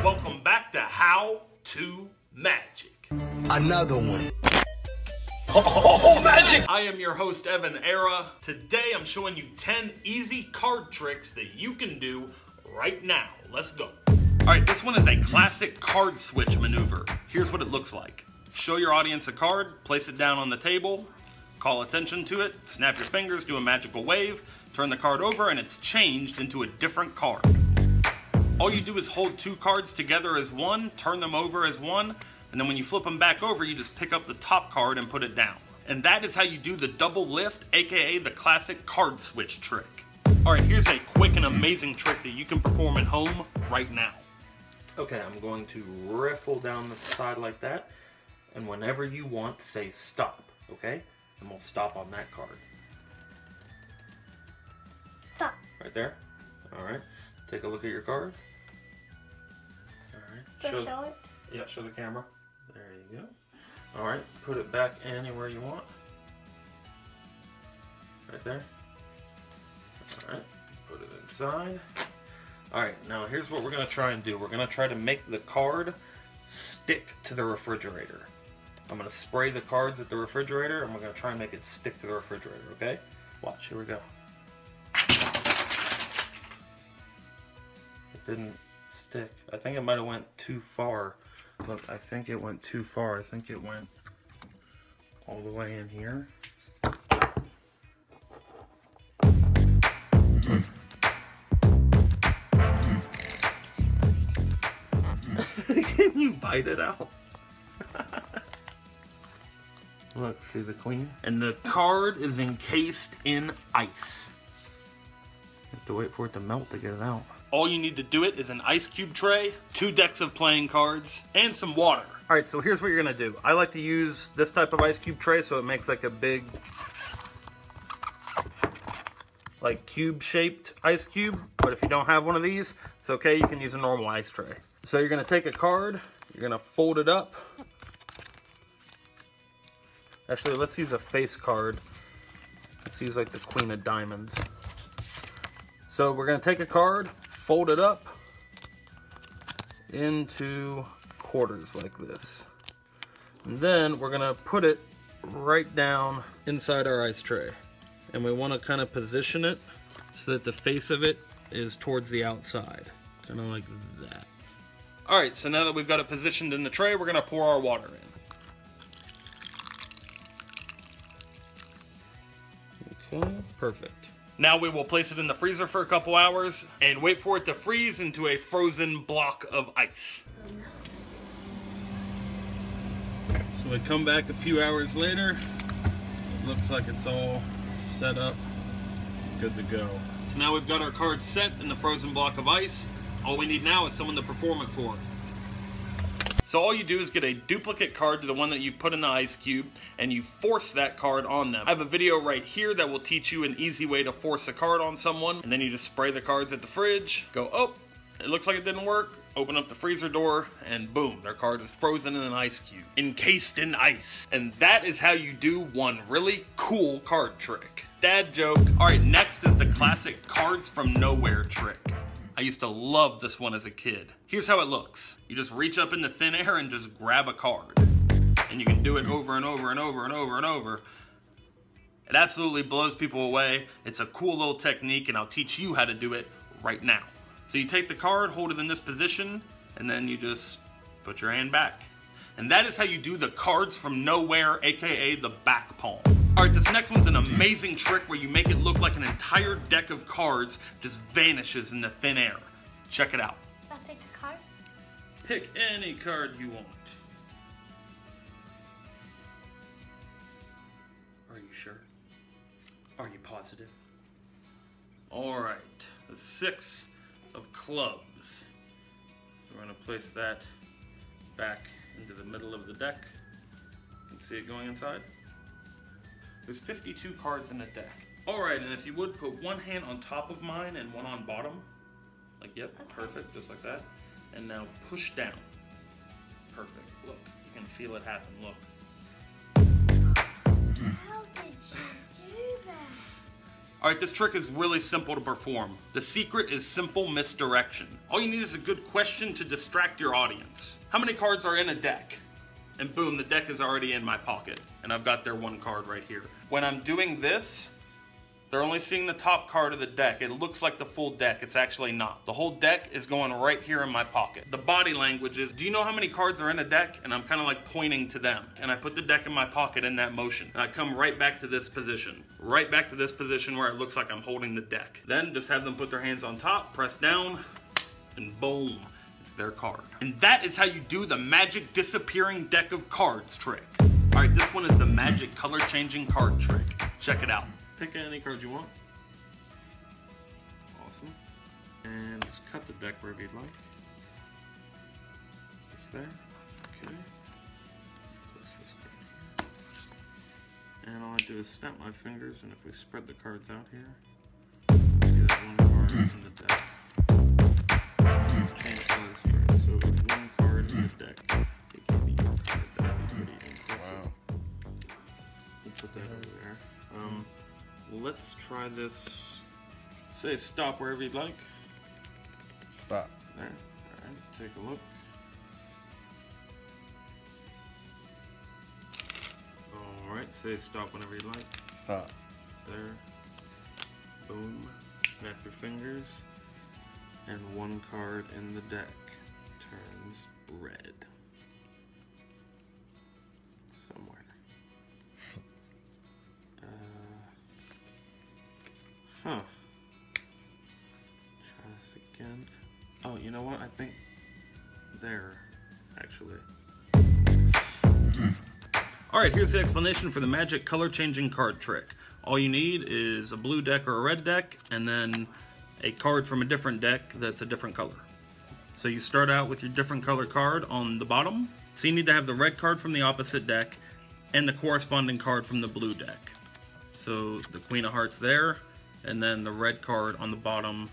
Welcome back to How to Magic. Another one. Oh, magic! I am your host, Evan Era. Today I'm showing you 10 easy card tricks that you can do right now. Let's go. Alright, this one is a classic card switch maneuver. Here's what it looks like. Show your audience a card, place it down on the table, call attention to it, snap your fingers, do a magical wave, turn the card over, and it's changed into a different card. All you do is hold two cards together as one, turn them over as one, and then when you flip them back over, you just pick up the top card and put it down. And that is how you do the double lift, aka the classic card switch trick. Alright, here's a quick and amazing trick that you can perform at home right now. Okay, I'm going to riffle down the side like that, and whenever you want, say stop, okay? And we'll stop on that card. Stop. Right there? Alright, take a look at your card. Alright, Show it? Yeah, show the camera. There you go. Alright, put it back anywhere you want. Right there. Alright, put it inside. Alright, now here's what we're going to try and do. We're going to try to make the card stick to the refrigerator. I'm going to spray the cards at the refrigerator and we're going to try and make it stick to the refrigerator, okay? Watch, here we go. It didn't stick. I think it might have went too far. Look, I think it went too far. I think it went all the way in here. Can you bite it out? Look, see the queen? And the card is encased in ice. You have to wait for it to melt to get it out. All you need to do it is an ice cube tray, 2 decks of playing cards, and some water. All right, so here's what you're gonna do. I like to use this type of ice cube tray so it makes like a big, like cube-shaped ice cube. But if you don't have one of these, it's okay, you can use a normal ice tray. So you're gonna take a card, you're gonna fold it up. Actually, let's use a face card. Let's use like the Queen of Diamonds. So we're gonna take a card, fold it up into quarters like this. And then we're gonna put it right down inside our ice tray. And we wanna kind of position it so that the face of it is towards the outside. Kind of like that. All right, so now that we've got it positioned in the tray, we're gonna pour our water in. Okay, perfect. Now we will place it in the freezer for a couple hours and wait for it to freeze into a frozen block of ice. So we come back a few hours later. It looks like it's all set up, good to go. So now we've got our cards set in the frozen block of ice. All we need now is someone to perform it for. So all you do is get a duplicate card to the one that you've put in the ice cube and you force that card on them. I have a video right here that will teach you an easy way to force a card on someone, and then you just spray the cards at the fridge, go, oh, it looks like it didn't work, open up the freezer door, and boom, their card is frozen in an ice cube, encased in ice. And that is how you do one really cool card trick. Dad joke. All right, next is the classic cards from nowhere trick. I used to love this one as a kid. Here's how it looks. You just reach up in the thin air and just grab a card. And you can do it over and over and over and over and over. It absolutely blows people away. It's a cool little technique and I'll teach you how to do it right now. So you take the card, hold it in this position, and then you just put your hand back. And that is how you do the cards from nowhere, aka the back palm. Alright, this next one's an amazing trick where you make it look like an entire deck of cards just vanishes in the thin air. Check it out. I'll pick a card. Pick any card you want. Are you sure? Are you positive? Alright, the 6 of clubs. So we're going to place that back into the middle of the deck. You can see it going inside. There's 52 cards in the deck. Alright, and if you would, put one hand on top of mine and one on bottom. Like, yep, okay. Perfect, just like that. And now push down. Perfect, look, you can feel it happen, look. How did you do that? Alright, this trick is really simple to perform. The secret is simple misdirection. All you need is a good question to distract your audience. How many cards are in a deck? And boom, the deck is already in my pocket. And I've got their one card right here. When I'm doing this, they're only seeing the top card of the deck. It looks like the full deck. It's actually not. The whole deck is going right here in my pocket. The body language is, do you know how many cards are in a deck? And I'm kind of like pointing to them. And I put the deck in my pocket in that motion. And I come right back to this position. Right back to this position where it looks like I'm holding the deck. Then just have them put their hands on top, press down, and boom, it's their card. And that is how you do the magic disappearing deck of cards trick. All right, this one is the magic color changing card trick. Check it out. Pick any card you want. Awesome. And just cut the deck wherever you'd like. Just there. Okay. Place this card here. And all I do is snap my fingers, and if we spread the cards out here, see that one card in the deck. Change colors here. So with one card in the deck, it can be your card. That would be pretty impressive. Wow. We'll put that over there. Let's try this. Say stop wherever you'd like. Stop. There. Alright, take a look. Alright, say stop whenever you'd like. Stop. It's there. Boom. Snap your fingers. And one card in the deck turns red. Somewhere. Huh. Try this again. Oh, you know what? I think there, actually. Alright, here's the explanation for the magic color changing card trick. All you need is a blue deck or a red deck, and then a card from a different deck that's a different color. So you start out with your different color card on the bottom. So you need to have the red card from the opposite deck and the corresponding card from the blue deck. So the Queen of Hearts there, and then the red card on the bottom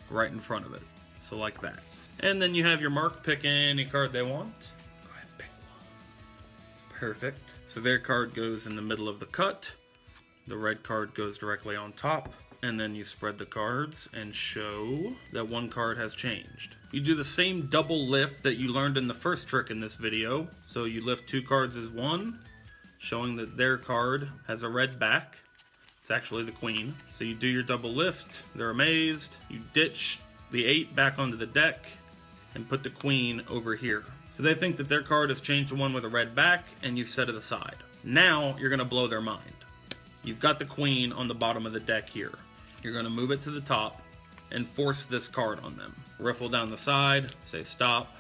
right in front of it. So like that. And then you have your mark, pick any card they want. Go ahead and pick one. Perfect. So their card goes in the middle of the cut. The red card goes directly on top. And then you spread the cards and show that one card has changed. You do the same double lift that you learned in the first trick in this video. So you lift two cards as one, showing that their card has a red back. It's actually the Queen. So you do your double lift, they're amazed, you ditch the 8 back onto the deck and put the Queen over here. So they think that their card has changed to one with a red back, and you've set it aside. Now you're gonna blow their mind. You've got the Queen on the bottom of the deck here. You're gonna move it to the top and force this card on them. Riffle down the side, say stop.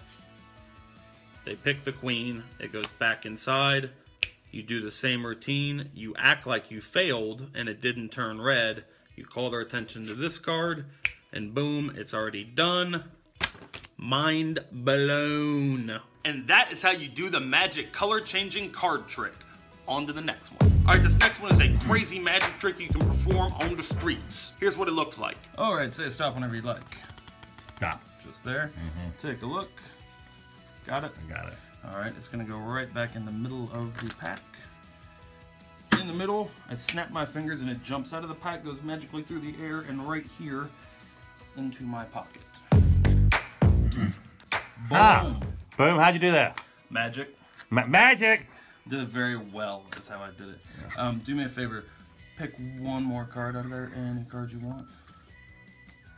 They pick the Queen, it goes back inside. You do the same routine, you act like you failed and it didn't turn red. You call their attention to this card, and boom, it's already done. Mind blown. And that is how you do the magic color changing card trick. On to the next one. Alright, this next one is a crazy magic trick you can perform on the streets. Here's what it looks like. Alright, say stop whenever you'd like. Stop. Just there. Take a look. Got it? I got it. Alright, it's gonna go right back in the middle of the pack. In the middle, I snap my fingers and it jumps out of the pack, goes magically through the air, and right here into my pocket. Boom! Ah, boom, how'd you do that? Magic. Magic! Did it very well, that's how I did it. Yeah. Do me a favor, pick one more card out of there, any card you want.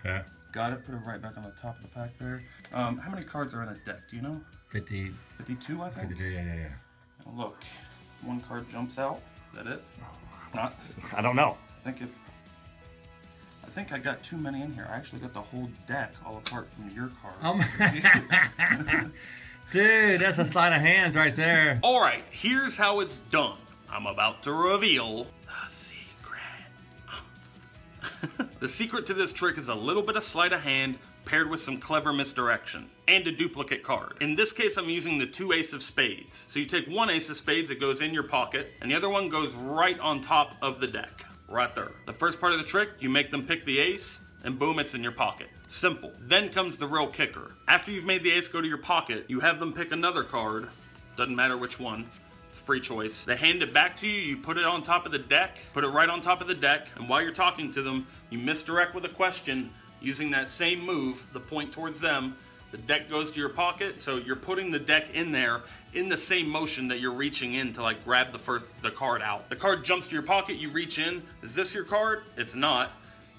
Okay. Got it, put it right back on the top of the pack there. How many cards are in a deck, do you know? 50. 52, I think? 52, yeah. Now look, one card jumps out, is that it? It's not? I don't know. I think I got too many in here. I actually got the whole deck all apart from your card. Dude, that's a sleight of hands right there. Alright, here's how it's done. I'm about to reveal the secret. The secret to this trick is a little bit of sleight of hand paired with some clever misdirection and a duplicate card. In this case, I'm using the 2 ace of spades. So you take one ace of spades, it goes in your pocket, and the other one goes right on top of the deck. Right there. The first part of the trick, you make them pick the ace, and boom, it's in your pocket. Simple. Then comes the real kicker. After you've made the ace go to your pocket, you have them pick another card, doesn't matter which one, free choice. They hand it back to you, you put it on top of the deck, put it right on top of the deck, and while you're talking to them, you misdirect with a question using that same move, the point towards them. The deck goes to your pocket, so you're putting the deck in there in the same motion that you're reaching in to like grab the card out. The card jumps to your pocket, you reach in. Is this your card? It's not.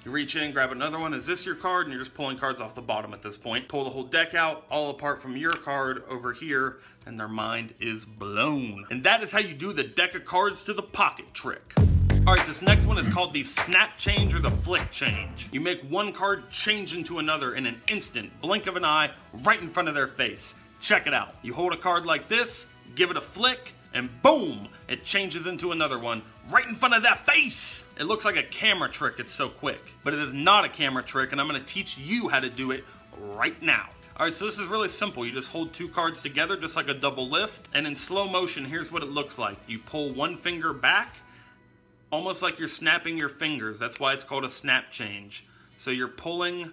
You reach in, grab another one. Is this your card? And you're just pulling cards off the bottom at this point. Pull the whole deck out, all apart from your card over here, and their mind is blown. And that is how you do the deck of cards to the pocket trick. All right, this next one is called the snap change or the flick change. You make one card change into another in an instant, blink of an eye, right in front of their face. Check it out. You hold a card like this, give it a flick, and boom, it changes into another one right in front of that face. It looks like a camera trick, it's so quick. But it is not a camera trick, and I'm gonna teach you how to do it right now. All right, so this is really simple. You just hold two cards together, just like a double lift, and in slow motion, here's what it looks like. You pull one finger back, almost like you're snapping your fingers. That's why it's called a snap change. So you're pulling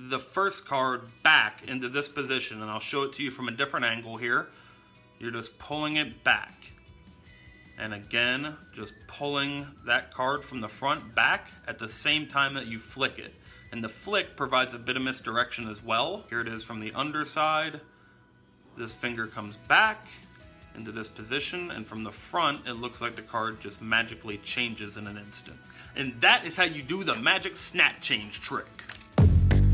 the first card back into this position, and I'll show it to you from a different angle here. You're just pulling it back. And again, just pulling that card from the front back at the same time that you flick it. And the flick provides a bit of misdirection as well. Here it is from the underside. This finger comes back into this position, and from the front, it looks like the card just magically changes in an instant. And that is how you do the magic snap change trick.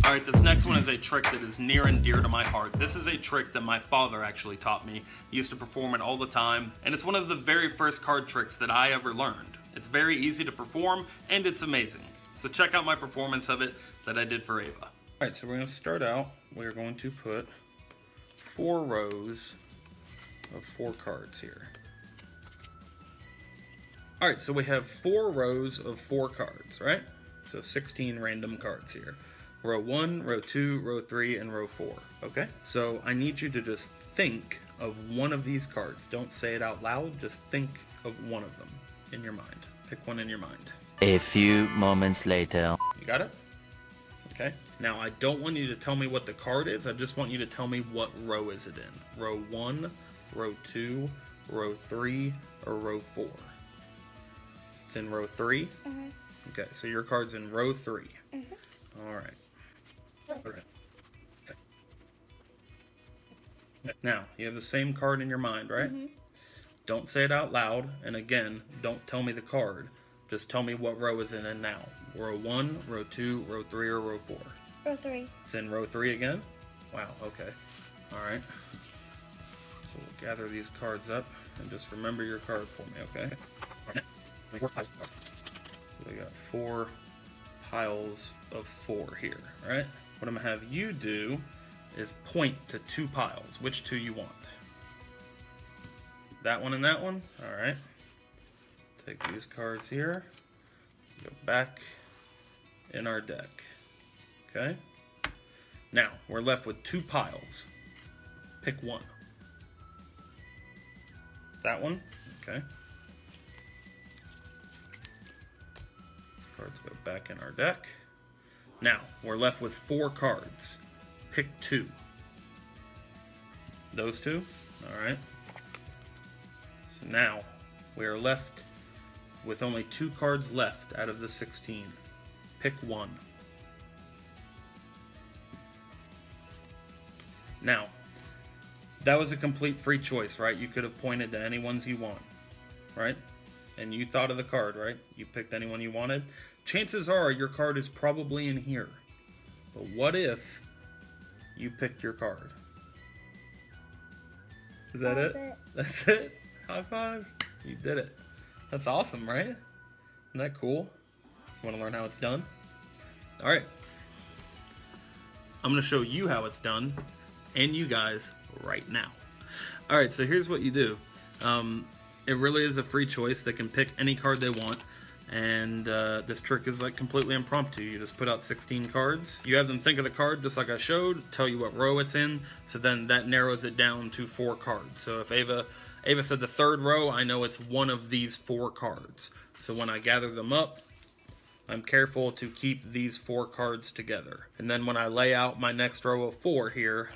All right, this next one is a trick that is near and dear to my heart. This is a trick that my father actually taught me. He used to perform it all the time, and it's one of the very first card tricks that I ever learned. It's very easy to perform, and it's amazing. So check out my performance of it that I did for Ava. All right, so we're gonna start out. We're going to put 4 rows of 4 cards here. All right, so we have 4 rows of 4 cards, right? So 16 random cards here. Row 1, row 2, row 3, and row 4, okay? So I need you to just think of one of these cards. Don't say it out loud, just think of one of them in your mind. Pick one in your mind. A few moments later. You got it? Okay. Now I don't want you to tell me what the card is, I just want you to tell me what row is it in. Row 1, row 2, row 3, or row 4? It's in row 3? Mm-hmm. Okay, so your card's in row 3. Mm-hmm. All right. Okay. Now, you have the same card in your mind, right? Mm-hmm. Don't say it out loud, and again, don't tell me the card. Just tell me what row is it in now. Row 1, row 2, row 3, or row 4? Row 3. It's in row 3 again? Wow, okay. All right. So we'll gather these cards up, and just remember your card for me, okay? So we got 4 piles of 4 here, all right? What I'm gonna have you do is point to 2 piles. Which 2 you want? That one and that one? All right. Take these cards here, go back in our deck, okay? Now, we're left with 2 piles. Pick one. That one? Okay. Cards go back in our deck. Now, we're left with 4 cards. Pick 2. Those 2? Alright. So now, we are left with only 2 cards left out of the 16. Pick 1. Now, that was a complete free choice, right? You could have pointed to any ones you want, right? And you thought of the card, right? You picked anyone you wanted. Chances are your card is probably in here. But what if you picked your card? Is that it? That's it? High five. You did it. That's awesome, right? Isn't that cool? You want to learn how it's done? All right. I'm going to show you how it's done and you guys right now. All right, so here's what you do. It really is a free choice. They can pick any card they want. And this trick is like completely impromptu. You just put out 16 cards. You have them think of the card just like I showed, tell you what row it's in, so then that narrows it down to 4 cards. So if Ava said the 3rd row, I know it's one of these 4 cards. So when I gather them up, I'm careful to keep these 4 cards together. And then when I lay out my next row of 4 here,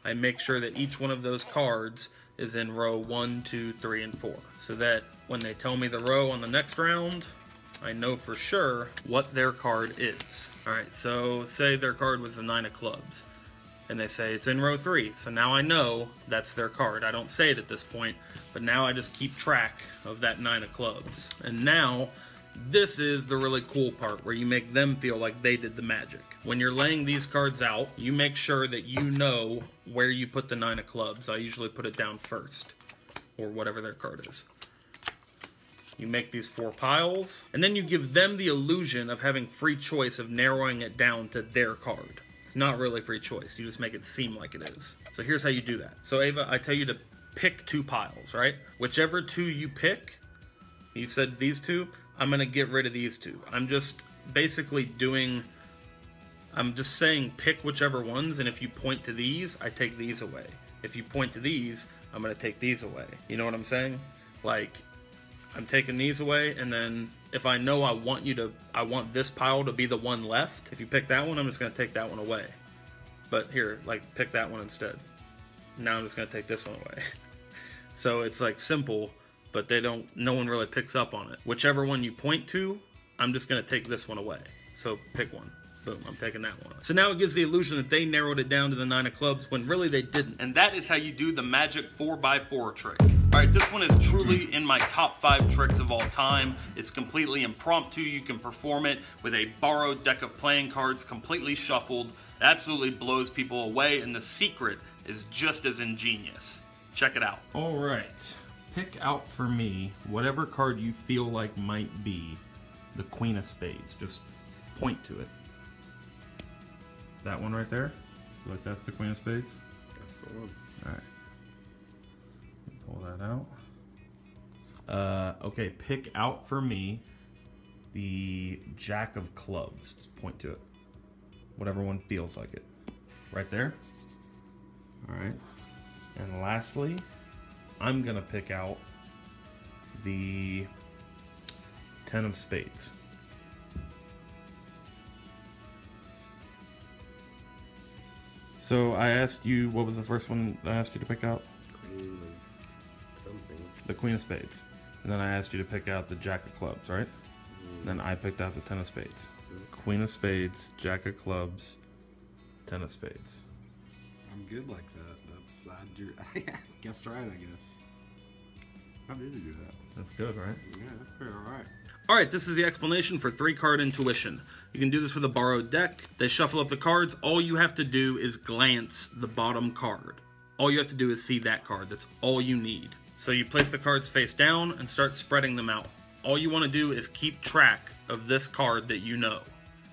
I make sure that each one of those cards is in row 1, 2, 3, and 4. So that when they tell me the row on the next round, I know for sure what their card is. All right, so say their card was the 9 of clubs, and they say it's in row 3. So now I know that's their card. I don't say it at this point, but now I just keep track of that 9 of clubs. And now, this is the really cool part where you make them feel like they did the magic. When you're laying these cards out, you make sure that you know where you put the 9 of clubs. I usually put it down first, or whatever their card is. You make these 4 piles, and then you give them the illusion of having free choice of narrowing it down to their card. It's not really free choice, you just make it seem like it is. So here's how you do that. So Ava, I tell you to pick 2 piles, right? Whichever 2 you pick, you said these 2, I'm gonna get rid of these 2. I'm just basically I'm just saying pick whichever ones, and if you point to these, I take these away. If you point to these, I'm gonna take these away. You know what I'm saying? Like, I'm taking these away, and then if I know I want this pile to be the one left, if you pick that one, I'm just gonna take that one away. But here, like, pick that one instead. Now I'm just gonna take this one away. So it's like simple, but no one really picks up on it. Whichever one you point to, I'm just gonna take this one away. So pick one. Boom, I'm taking that one. So now it gives the illusion that they narrowed it down to the 9 of clubs when really they didn't. And that is how you do the magic 4x4 trick. All right, this one is truly in my top 5 tricks of all time. It's completely impromptu. You can perform it with a borrowed deck of playing cards, completely shuffled. It absolutely blows people away, and the secret is just as ingenious. Check it out. All right, pick out for me whatever card you feel like might be the Queen of Spades. Just point to it. That one right there? Like that's the Queen of Spades? That's the one. Alright. Pull that out. Okay, pick out for me the Jack of Clubs. Just point to it. Whatever one feels like it. Right there? Alright. And lastly, I'm gonna pick out the 10 of Spades. So I asked you, what was the first one I asked you to pick out? Queen of something. The Queen of Spades. And then I asked you to pick out the Jack of Clubs, right? And then I picked out the 10 of Spades. Queen of Spades, Jack of Clubs, 10 of Spades. I'm good like that. I guessed right, I guess. How did you do that? That's good, right? Yeah, that's pretty alright. Alright, this is the explanation for 3-card intuition. You can do this with a borrowed deck. They shuffle up the cards. All you have to do is glance the bottom card. All you have to do is see that card. That's all you need. So you place the cards face down and start spreading them out. All you want to do is keep track of this card that you know.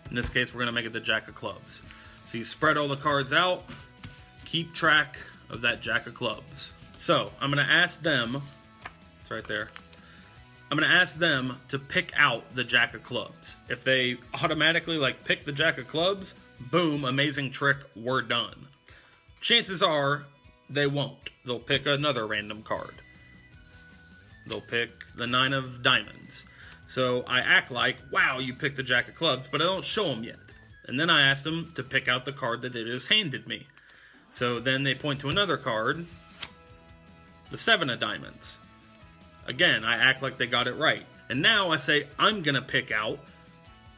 In this case, we're going to make it the Jack of Clubs. So you spread all the cards out, keep track of that Jack of Clubs. So I'm going to ask them, it's right there, I'm going to ask them to pick out the Jack of Clubs. If they automatically pick the Jack of Clubs, boom, amazing trick, we're done. Chances are they won't. They'll pick another random card. They'll pick the 9 of Diamonds. So I act like, wow, you picked the Jack of Clubs, but I don't show them yet. And then I ask them to pick out the card that they just handed me. So then they point to another card, the 7 of Diamonds. Again, I act like they got it right. And now I say, I'm going to pick out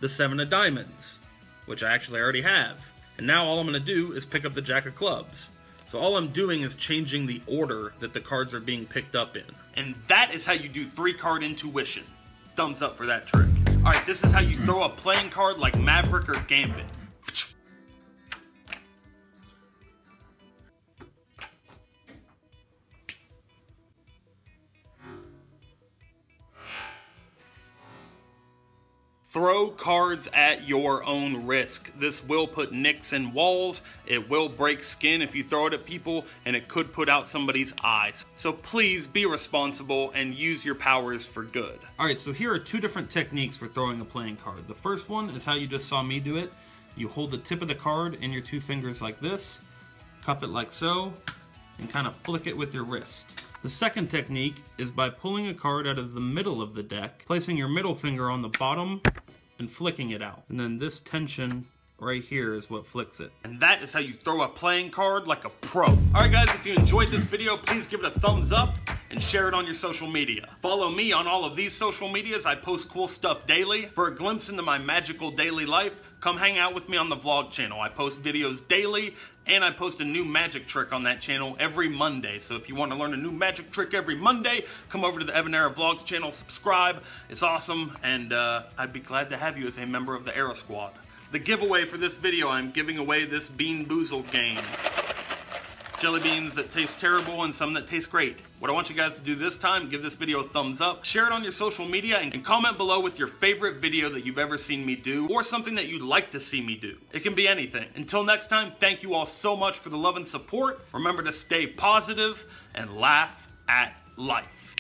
the 7 of Diamonds, which I actually already have. And now all I'm going to do is pick up the Jack of Clubs. So all I'm doing is changing the order that the cards are being picked up in. And that is how you do 3-card intuition. Thumbs up for that trick. Alright, this is how you throw a playing card like Maverick or Gambit. Throw cards at your own risk. This will put nicks in walls, it will break skin if you throw it at people, and it could put out somebody's eyes. So please be responsible and use your powers for good. Alright, so here are 2 different techniques for throwing a playing card. The first one is how you just saw me do it. You hold the tip of the card in your 2 fingers like this, cup it like so, and kind of flick it with your wrist. The second technique is by pulling a card out of the middle of the deck, placing your middle finger on the bottom, and flicking it out. And then this tension right here is what flicks it. And that is how you throw a playing card like a pro. All right guys, if you enjoyed this video, please give it a thumbs up and share it on your social media. Follow me on all of these social medias. I post cool stuff daily. For a glimpse into my magical daily life, come hang out with me on the vlog channel. I post videos daily, and I post a new magic trick on that channel every Monday. So if you want to learn a new magic trick every Monday, come over to the Evan Era Vlogs channel, subscribe. It's awesome, and I'd be glad to have you as a member of the Era Squad. The giveaway for this video, I'm giving away this Bean Boozled game. Jelly beans that taste terrible and some that taste great. What I want you guys to do this time, give this video a thumbs up, share it on your social media, and comment below with your favorite video that you've ever seen me do, or something that you'd like to see me do. It can be anything. Until next time, thank you all so much for the love and support. Remember to stay positive and laugh at life.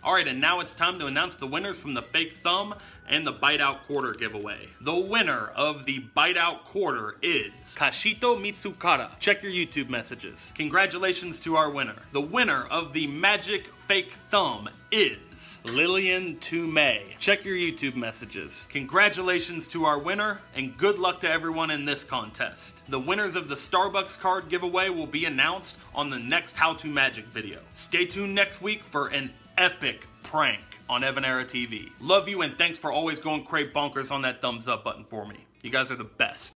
All right, and now it's time to announce the winners from the fake thumb and the Bite Out Quarter giveaway. The winner of the Bite Out Quarter is Kashito Mitsukara. Check your YouTube messages. Congratulations to our winner. The winner of the Magic Fake Thumb is Lillian Toomey. Check your YouTube messages. Congratulations to our winner, and good luck to everyone in this contest. The winners of the Starbucks card giveaway will be announced on the next How to Magic video. Stay tuned next week for an epic prank on Evan Era TV. Love you, and thanks for always going crazy bonkers on that thumbs up button for me. You guys are the best.